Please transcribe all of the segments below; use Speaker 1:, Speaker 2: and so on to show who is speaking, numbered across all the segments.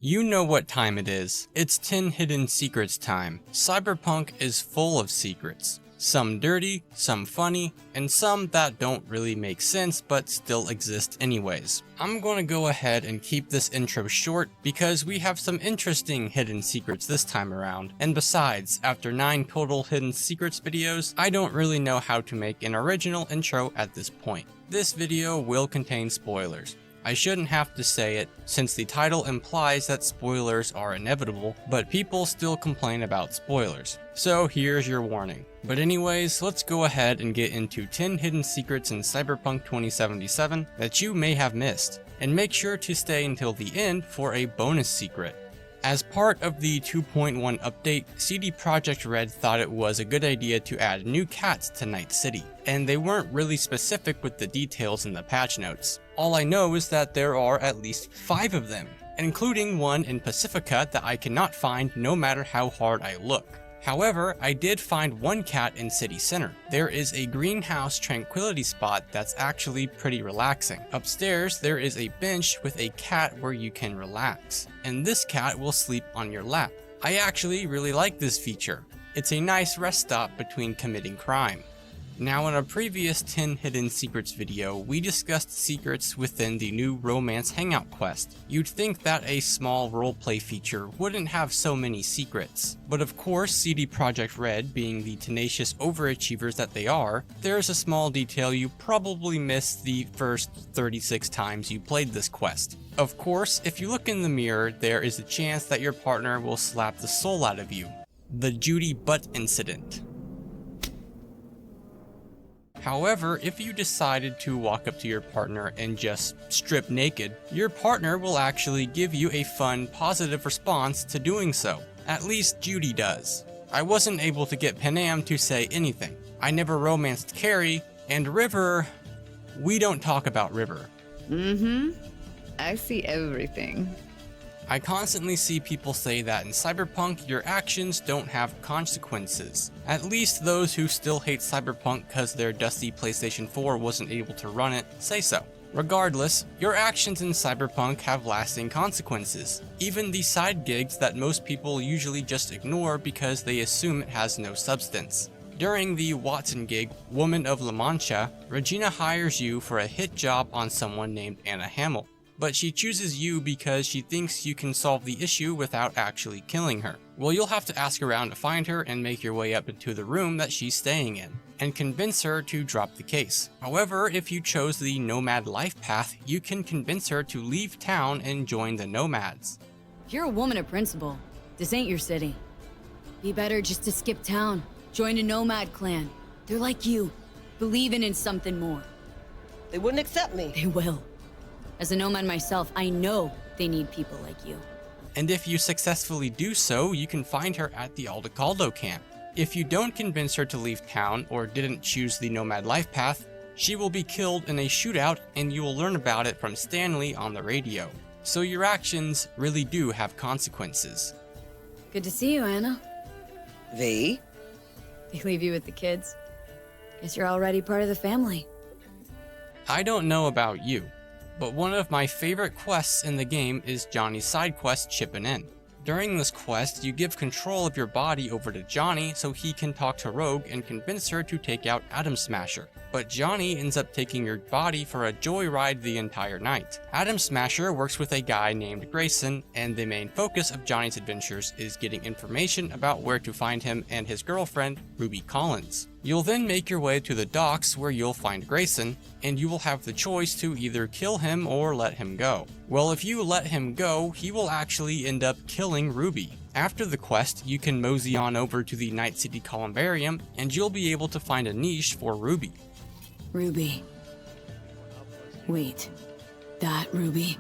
Speaker 1: You know what time it is. It's 10 Hidden Secrets time. Cyberpunk is full of secrets. Some dirty, some funny, and some that don't really make sense but still exist anyways. I'm going to go ahead and keep this intro short because we have some interesting hidden secrets this time around. And besides, after 9 total hidden secrets videos, I don't really know how to make an original intro at this point. This video will contain spoilers. I shouldn't have to say it, since the title implies that spoilers are inevitable, but people still complain about spoilers. So here's your warning. But anyways, let's go ahead and get into 10 hidden secrets in Cyberpunk 2077 that you may have missed, and make sure to stay until the end for a bonus secret. As part of the 2.1 update, CD Projekt Red thought it was a good idea to add new cats to Night City, and they weren't really specific with the details in the patch notes. All I know is that there are at least 5 of them, including one in Pacifica that I cannot find no matter how hard I look. However, I did find one cat in City Center. There is a greenhouse tranquility spot that's actually pretty relaxing. Upstairs, there is a bench with a cat where you can relax, and this cat will sleep on your lap. I actually really like this feature. It's a nice rest stop between committing crime. Now, in a previous 10 Hidden Secrets video, we discussed secrets within the new Romance Hangout quest. You'd think that a small roleplay feature wouldn't have so many secrets. But of course, CD Projekt Red, being the tenacious overachievers that they are, there's a small detail you probably missed the first 36 times you played this quest. Of course, if you look in the mirror, there is a chance that your partner will slap the soul out of you. The Judy butt incident. However, if you decided to walk up to your partner and just strip naked, your partner will actually give you a fun, positive response to doing so. At least Judy does. I wasn't able to get Panam to say anything. I never romanced Carrie, and River... we don't talk about River.
Speaker 2: I see everything.
Speaker 1: I constantly see people say that in Cyberpunk, your actions don't have consequences. At least those who still hate Cyberpunk because their dusty PlayStation 4 wasn't able to run it say so. Regardless, your actions in Cyberpunk have lasting consequences. Even the side gigs that most people usually just ignore because they assume it has no substance. During the Watson gig, Woman of La Mancha, Regina hires you for a hit job on someone named Anna Hamill. But she chooses you because she thinks you can solve the issue without actually killing her. Well, you'll have to ask around to find her and make your way up into the room that she's staying in, and convince her to drop the case. However, if you chose the Nomad life path, you can convince her to leave town and join the Nomads.
Speaker 3: You're a woman of principle. This ain't your city. Be better just to skip town. Join a Nomad clan. They're like you, believing in something more.
Speaker 4: They wouldn't accept me.
Speaker 3: They will. As a nomad myself, I know they need people like you.
Speaker 1: And if you successfully do so, you can find her at the Aldecaldo camp. If you don't convince her to leave town or didn't choose the Nomad life path, she will be killed in a shootout and you will learn about it from Stanley on the radio. So your actions really do have consequences.
Speaker 3: Good to see you, Anna.
Speaker 4: V?
Speaker 3: They leave you with the kids. Guess you're already part of the family.
Speaker 1: I don't know about you, but one of my favorite quests in the game is Johnny's side quest Chippin' In. During this quest, you give control of your body over to Johnny so he can talk to Rogue and convince her to take out Atom Smasher. But Johnny ends up taking your body for a joyride the entire night. Atom Smasher works with a guy named Grayson, and the main focus of Johnny's adventures is getting information about where to find him and his girlfriend, Ruby Collins. You'll then make your way to the docks where you'll find Grayson, and you will have the choice to either kill him or let him go. Well, if you let him go, he will actually end up killing Ruby. After the quest, you can mosey on over to the Night City Columbarium, and you'll be able to find a niche for Ruby.
Speaker 3: Ruby. Wait, that Ruby?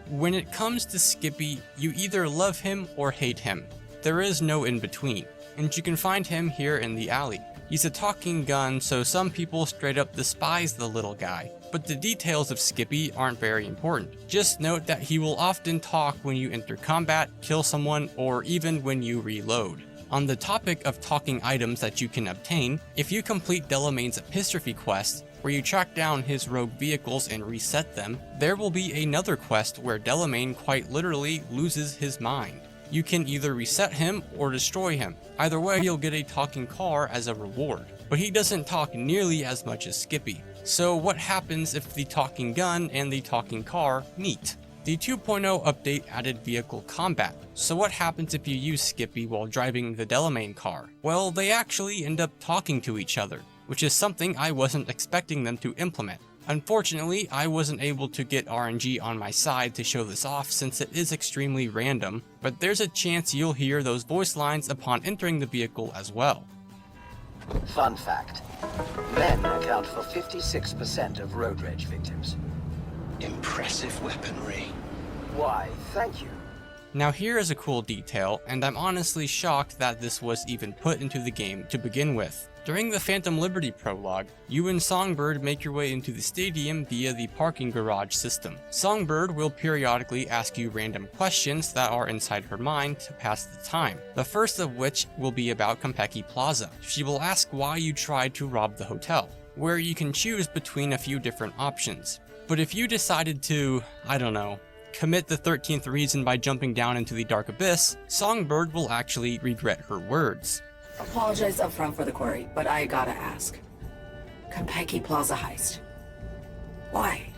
Speaker 1: When it comes to Skippy, you either love him or hate him. There is no in between, and you can find him here in the alley. He's a talking gun, so some people straight up despise the little guy. But the details of Skippy aren't very important. Just note that he will often talk when you enter combat, kill someone, or even when you reload. On the topic of talking items that you can obtain, if you complete Delamain's Epistrophe quest, where you track down his rogue vehicles and reset them, there will be another quest where Delamain quite literally loses his mind. You can either reset him or destroy him. Either way, you'll get a talking car as a reward. But he doesn't talk nearly as much as Skippy. So what happens if the talking gun and the talking car meet? The 2.0 update added vehicle combat. So what happens if you use Skippy while driving the Delamain car? Well, they actually end up talking to each other, which is something I wasn't expecting them to implement. Unfortunately, I wasn't able to get RNG on my side to show this off since it is extremely random, but there's a chance you'll hear those voice lines upon entering the vehicle as well.
Speaker 5: Fun fact. Men account for 56% of road rage victims.
Speaker 6: Impressive weaponry.
Speaker 5: Why, thank you.
Speaker 1: Now here is a cool detail, and I'm honestly shocked that this was even put into the game to begin with. During the Phantom Liberty prologue, you and Songbird make your way into the stadium via the parking garage system. Songbird will periodically ask you random questions that are inside her mind to pass the time, the first of which will be about Konpeki Plaza. She will ask why you tried to rob the hotel, where you can choose between a few different options. But if you decided to, I don't know, commit the 13th reason by jumping down into the dark abyss, Songbird will actually regret her words.
Speaker 7: Apologize upfront for the query, but I gotta ask. Konpeki Plaza heist. Why?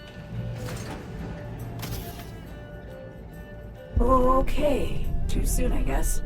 Speaker 7: Okay. Too soon, I guess.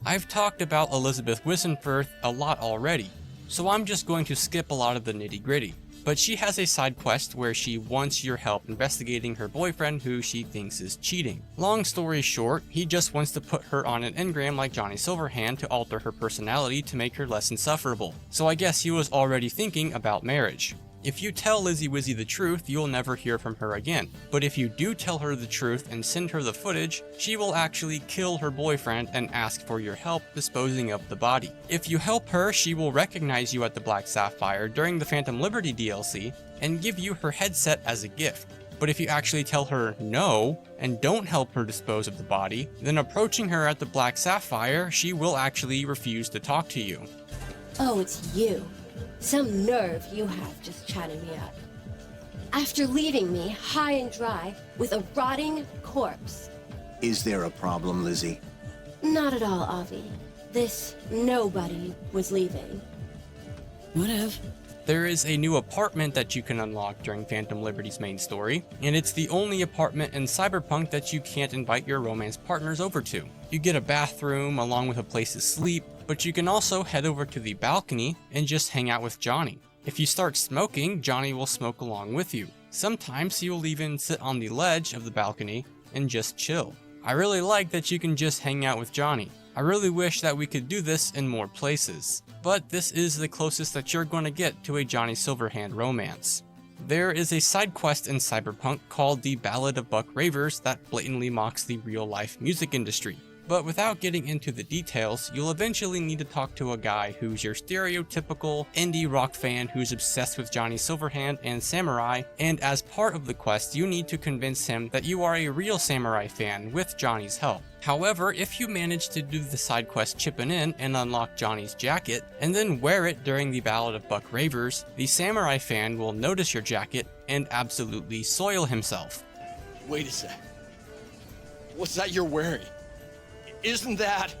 Speaker 1: I've talked about Elizabeth Wissenfirth a lot already, so I'm just going to skip a lot of the nitty-gritty. But she has a side quest where she wants your help investigating her boyfriend who she thinks is cheating. Long story short, he just wants to put her on an engram like Johnny Silverhand to alter her personality to make her less insufferable. So I guess he was already thinking about marriage. If you tell Lizzy Wizzy the truth, you'll never hear from her again. But if you do tell her the truth and send her the footage, she will actually kill her boyfriend and ask for your help disposing of the body. If you help her, she will recognize you at the Black Sapphire during the Phantom Liberty DLC and give you her headset as a gift. But if you actually tell her no and don't help her dispose of the body, then approaching her at the Black Sapphire, she will actually refuse to talk to you.
Speaker 8: Oh, it's you. Some nerve you have just chatting me up. After leaving me high and dry with a rotting corpse.
Speaker 6: Is there a problem, Lizzy?
Speaker 8: Not at all, Avi. This nobody was leaving.
Speaker 3: Whatever.
Speaker 1: There is a new apartment that you can unlock during Phantom Liberty's main story, and it's the only apartment in Cyberpunk that you can't invite your romance partners over to. You get a bathroom along with a place to sleep, but you can also head over to the balcony and just hang out with Johnny. If you start smoking, Johnny will smoke along with you. Sometimes he will even sit on the ledge of the balcony and just chill. I really like that you can just hang out with Johnny. I really wish that we could do this in more places, but this is the closest that you're going to get to a Johnny Silverhand romance. There is a side quest in Cyberpunk called the Ballad of Buck Ravers that blatantly mocks the real-life music industry. But without getting into the details, you'll eventually need to talk to a guy who's your stereotypical indie rock fan who's obsessed with Johnny Silverhand and Samurai, and as part of the quest you need to convince him that you are a real Samurai fan with Johnny's help. However, if you manage to do the side quest Chippin' In and unlock Johnny's jacket, and then wear it during the Ballad of Buck Ravers, the Samurai fan will notice your jacket and absolutely soil himself.
Speaker 9: Wait a sec. What's that you're wearing? Isn't that...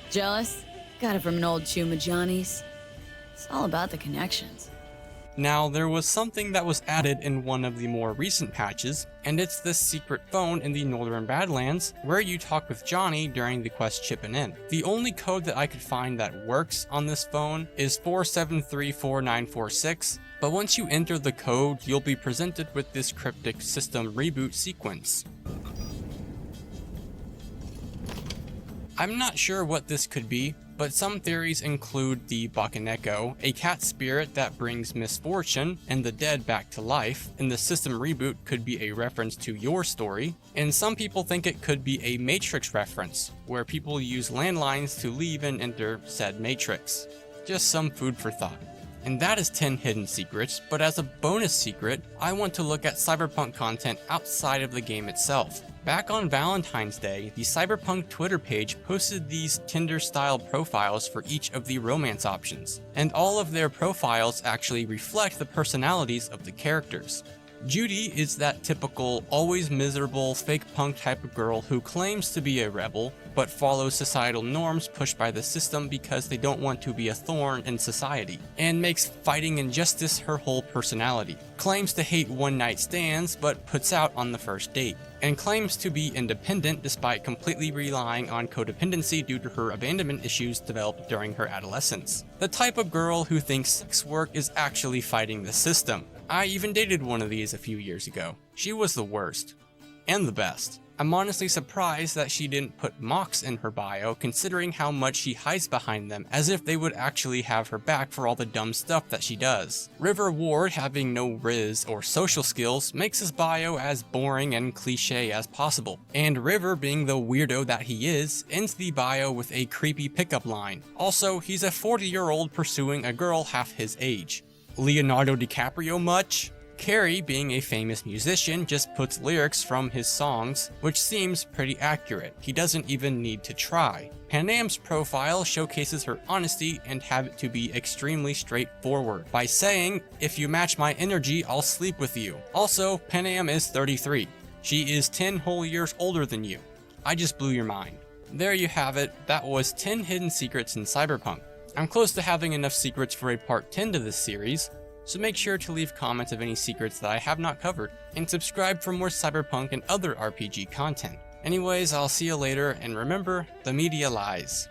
Speaker 3: Jealous? Got it from an old Chuma Johnny's. It's all about the connections.
Speaker 1: Now, there was something that was added in one of the more recent patches, and it's this secret phone in the Northern Badlands where you talk with Johnny during the quest Chippin' In. The only code that I could find that works on this phone is 4734946, but once you enter the code, you'll be presented with this cryptic system reboot sequence. I'm not sure what this could be, but some theories include the Bakaneko, a cat spirit that brings misfortune and the dead back to life, and the system reboot could be a reference to your story, and some people think it could be a Matrix reference, where people use landlines to leave and enter said Matrix. Just some food for thought. and that is 10 hidden secrets, but as a bonus secret, I want to look at Cyberpunk content outside of the game itself. Back on Valentine's Day, the Cyberpunk Twitter page posted these Tinder-style profiles for each of the romance options, and all of their profiles actually reflect the personalities of the characters. Judy is that typical, always miserable, fake punk type of girl who claims to be a rebel, but follows societal norms pushed by the system because they don't want to be a thorn in society, and makes fighting injustice her whole personality. Claims to hate one-night stands, but puts out on the first date, and claims to be independent despite completely relying on codependency due to her abandonment issues developed during her adolescence. The type of girl who thinks sex work is actually fighting the system. I even dated one of these a few years ago. She was the worst. And the best. I'm honestly surprised that she didn't put mocks in her bio, considering how much she hides behind them, as if they would actually have her back for all the dumb stuff that she does. River Ward, having no riz or social skills, makes his bio as boring and cliche as possible. And River, being the weirdo that he is, ends the bio with a creepy pickup line. Also, he's a 40-year-old pursuing a girl half his age. Leonardo DiCaprio much? Carey, being a famous musician, just puts lyrics from his songs, which seems pretty accurate. He doesn't even need to try. Panam's profile showcases her honesty and have it to be extremely straightforward by saying, "If you match my energy, I'll sleep with you." Also, Panam is 33. She is 10 whole years older than you. I just blew your mind. There you have it. That was 10 hidden secrets in Cyberpunk. I'm close to having enough secrets for a part 10 to this series, so make sure to leave comments of any secrets that I have not covered, and subscribe for more Cyberpunk and other RPG content. Anyways, I'll see you later, and remember, the media lies.